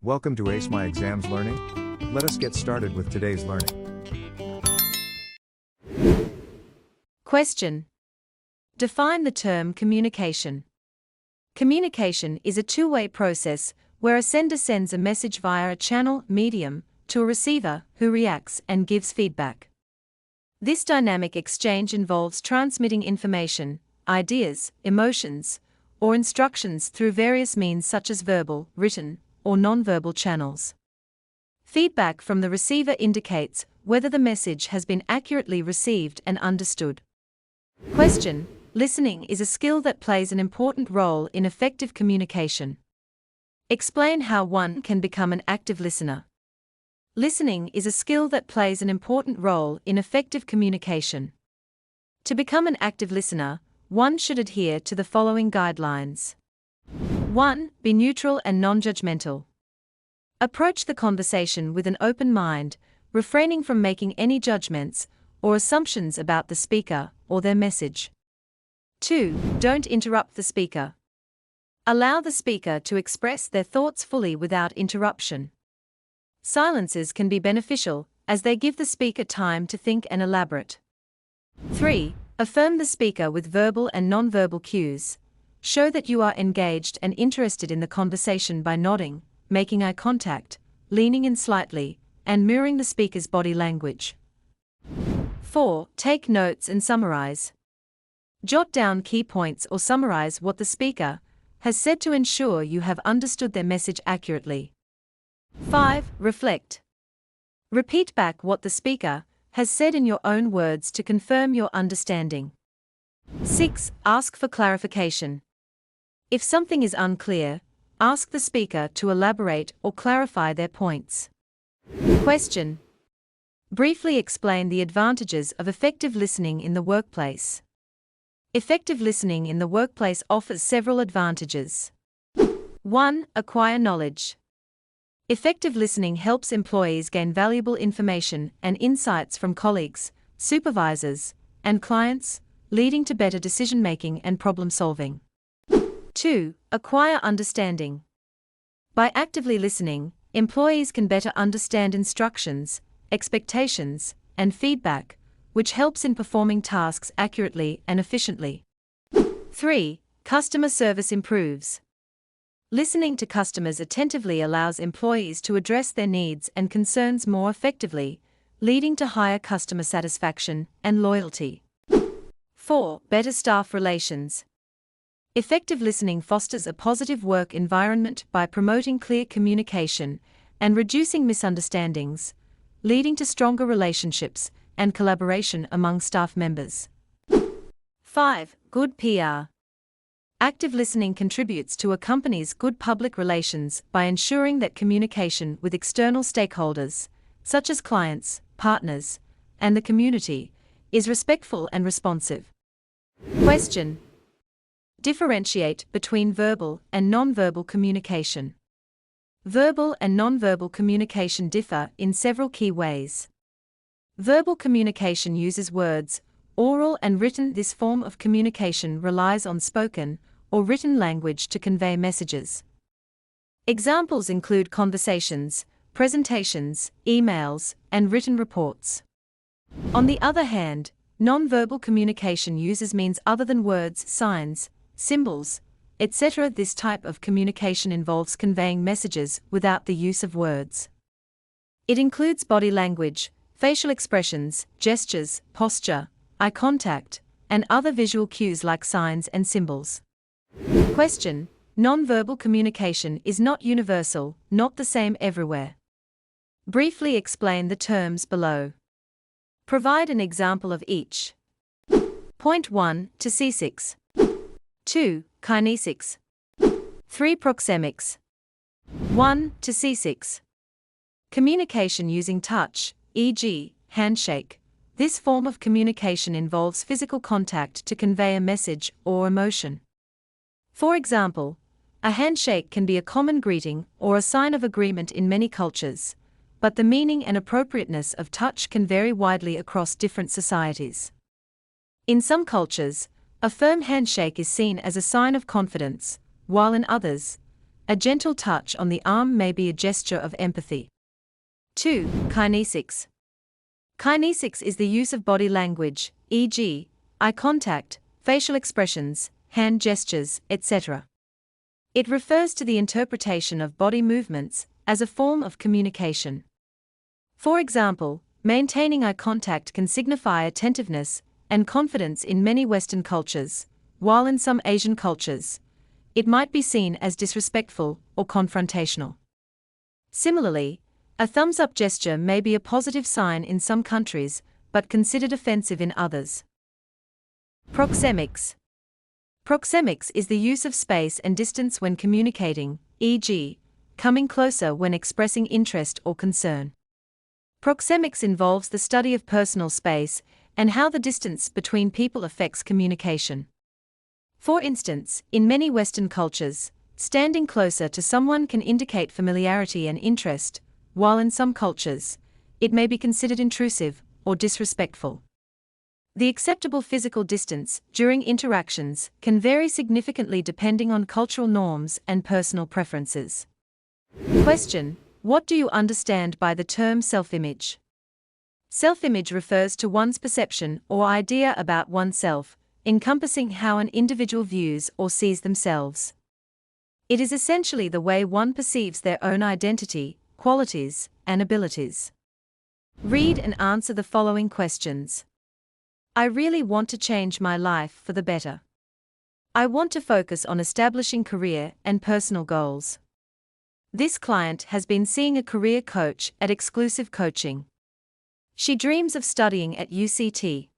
Welcome to Ace My Exams Learning. Let us get started with today's learning. Question. Define the term communication. Communication is a two-way process where a sender sends a message via a channel, medium, to a receiver who reacts and gives feedback. This dynamic exchange involves transmitting information, ideas, emotions, or instructions through various means such as verbal, written, or nonverbal channels. Feedback from the receiver indicates whether the message has been accurately received and understood. Question. Listening is a skill that plays an important role in effective communication. Explain how one can become an active listener. Listening is a skill that plays an important role in effective communication. To become an active listener, one should adhere to the following guidelines. 1. Be neutral and non-judgmental. Approach the conversation with an open mind, refraining from making any judgments or assumptions about the speaker or their message. 2. Don't interrupt the speaker. Allow the speaker to express their thoughts fully without interruption. Silences can be beneficial, as they give the speaker time to think and elaborate. 3. Affirm the speaker with verbal and nonverbal cues. Show that you are engaged and interested in the conversation by nodding, making eye contact, leaning in slightly, and mirroring the speaker's body language. 4. Take notes and summarize. Jot down key points or summarize what the speaker has said to ensure you have understood their message accurately. 5. Reflect. Repeat back what the speaker has said in your own words to confirm your understanding. 6. Ask for clarification. If something is unclear, ask the speaker to elaborate or clarify their points. Question. Briefly explain the advantages of effective listening in the workplace. Effective listening in the workplace offers several advantages. 1. Acquire knowledge. Effective listening helps employees gain valuable information and insights from colleagues, supervisors, and clients, leading to better decision-making and problem-solving. 2. Acquire understanding. By actively listening, employees can better understand instructions, expectations, and feedback, which helps in performing tasks accurately and efficiently. 3. Customer service improves. Listening to customers attentively allows employees to address their needs and concerns more effectively, leading to higher customer satisfaction and loyalty. 4. Better staff relations. Effective listening fosters a positive work environment by promoting clear communication and reducing misunderstandings, leading to stronger relationships and collaboration among staff members. 5. Good PR. Active listening contributes to a company's good public relations by ensuring that communication with external stakeholders, such as clients, partners, and the community, is respectful and responsive. Question. Differentiate between verbal and nonverbal communication. Verbal and nonverbal communication differ in several key ways. Verbal communication uses words, oral and written. This form of communication relies on spoken or written language to convey messages. Examples include conversations, presentations, emails, and written reports. On the other hand, nonverbal communication uses means other than words, signs, symbols, etc. This type of communication involves conveying messages without the use of words. It includes body language, facial expressions, gestures, posture, eye contact, and other visual cues like signs and symbols. Question. Nonverbal communication is not universal, not the same everywhere. Briefly explain the terms below. Provide an example of each. Point 1. To C6. 2. Kinesics. 3. Proxemics. 1. To C6. Communication using touch, e.g., handshake. This form of communication involves physical contact to convey a message or emotion. For example, a handshake can be a common greeting or a sign of agreement in many cultures, but the meaning and appropriateness of touch can vary widely across different societies. In some cultures, a firm handshake is seen as a sign of confidence, while in others, A gentle touch on the arm may be a gesture of empathy. 2. Kinesics. Kinesics is the use of body language, e.g., eye contact, facial expressions, hand gestures, etc. It refers to the interpretation of body movements as a form of communication. For example, maintaining eye contact can signify attentiveness and confidence in many Western cultures, while in some Asian cultures, it might be seen as disrespectful or confrontational. Similarly, a thumbs-up gesture may be a positive sign in some countries, but considered offensive in others. Proxemics. Proxemics is the use of space and distance when communicating, e.g., coming closer when expressing interest or concern. Proxemics involves the study of personal space and how the distance between people affects communication. For instance, in many Western cultures, standing closer to someone can indicate familiarity and interest, while in some cultures, it may be considered intrusive or disrespectful. The acceptable physical distance during interactions can vary significantly depending on cultural norms and personal preferences. Question: what do you understand by the term self-image? Self-image refers to one's perception or idea about oneself, encompassing how an individual views or sees themselves. It is essentially the way one perceives their own identity, qualities, and abilities. Read and answer the following questions. I really want to change my life for the better. I want to focus on establishing career and personal goals. This client has been seeing a career coach at Exclusive Coaching. She dreams of studying at UCT.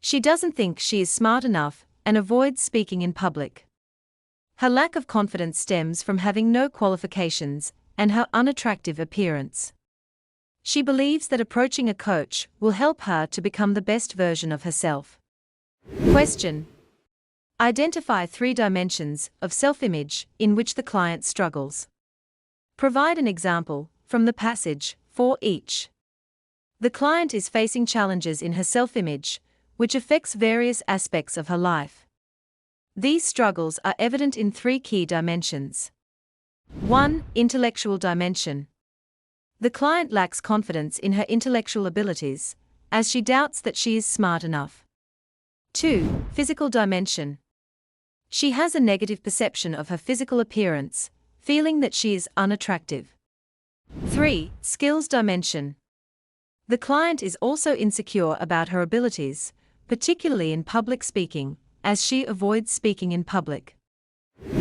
She doesn't think she is smart enough and avoids speaking in public. Her lack of confidence stems from having no qualifications and her unattractive appearance. She believes that approaching a coach will help her to become the best version of herself. Question: identify 3 dimensions of self-image in which the client struggles. Provide an example from the passage for each. The client is facing challenges in her self-image, which affects various aspects of her life. These struggles are evident in 3 key dimensions. 1. Intellectual dimension. The client lacks confidence in her intellectual abilities, as she doubts that she is smart enough. 2. Physical dimension. She has a negative perception of her physical appearance, feeling that she is unattractive. 3. Skills dimension. The client is also insecure about her abilities, particularly in public speaking, as she avoids speaking in public.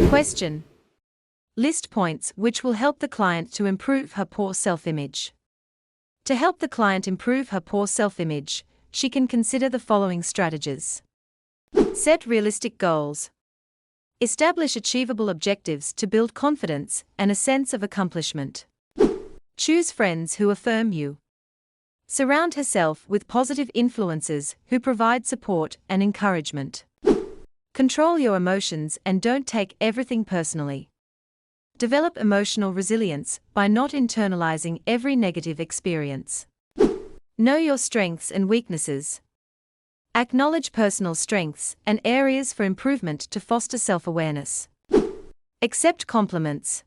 Question: list points which will help the client to improve her poor self-image. To help the client improve her poor self-image, she can consider the following strategies. Set realistic goals. Establish achievable objectives to build confidence and a sense of accomplishment. Choose friends who affirm you. Surround herself with positive influences who provide support and encouragement. Control your emotions and don't take everything personally. Develop emotional resilience by not internalizing every negative experience. Know your strengths and weaknesses. Acknowledge personal strengths and areas for improvement to foster self-awareness. Accept compliments.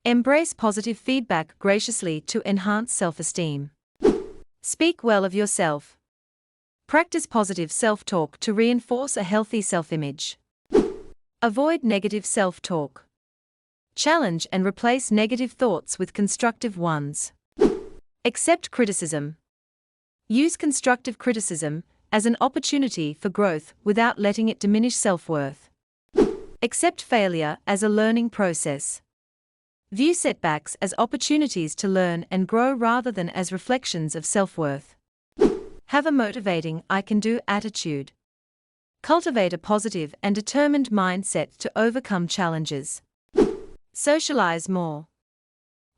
Embrace positive feedback graciously to enhance self-esteem. Speak well of yourself. Practice positive self-talk to reinforce a healthy self-image. Avoid negative self-talk. Challenge and replace negative thoughts with constructive ones. Accept criticism. Use constructive criticism as an opportunity for growth without letting it diminish self-worth. Accept failure as a learning process. View setbacks as opportunities to learn and grow rather than as reflections of self-worth. Have a motivating "I can do" attitude. Cultivate a positive and determined mindset to overcome challenges. Socialize more.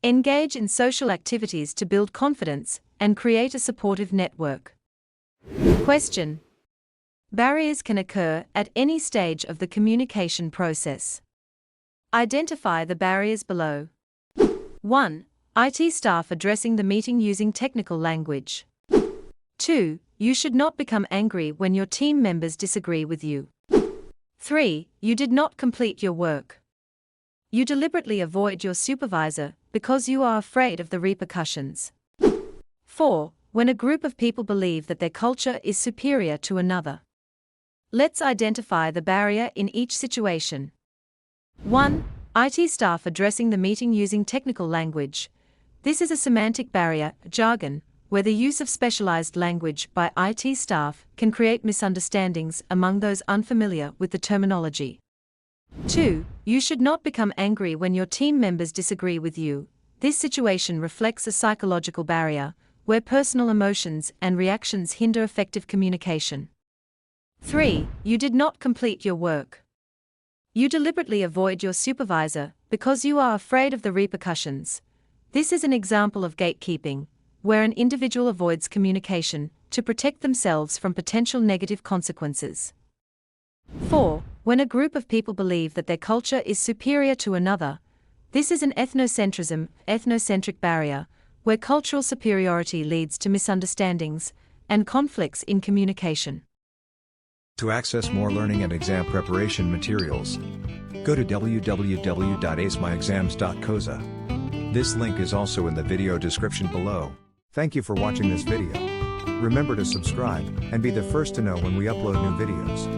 Engage in social activities to build confidence and create a supportive network. Question: barriers can occur at any stage of the communication process. Identify the barriers below. 1. IT staff addressing the meeting using technical language. 2. You should not become angry when your team members disagree with you. 3. You did not complete your work. You deliberately avoid your supervisor because you are afraid of the repercussions. 4. When a group of people believe that their culture is superior to another. Let's identify the barrier in each situation. 1. IT staff addressing the meeting using technical language. This is a semantic barrier, jargon, where the use of specialized language by IT staff can create misunderstandings among those unfamiliar with the terminology. 2. You should not become angry when your team members disagree with you. This situation reflects a psychological barrier, where personal emotions and reactions hinder effective communication. 3. You did not complete your work. You deliberately avoid your supervisor because you are afraid of the repercussions. This is an example of gatekeeping, where an individual avoids communication to protect themselves from potential negative consequences. 4. When a group of people believe that their culture is superior to another. This is an ethnocentric barrier, where cultural superiority leads to misunderstandings and conflicts in communication. To access more learning and exam preparation materials, go to www.acemyexams.coza. This link is also in the video description below. Thank you for watching this video. Remember to subscribe and be the first to know when we upload new videos.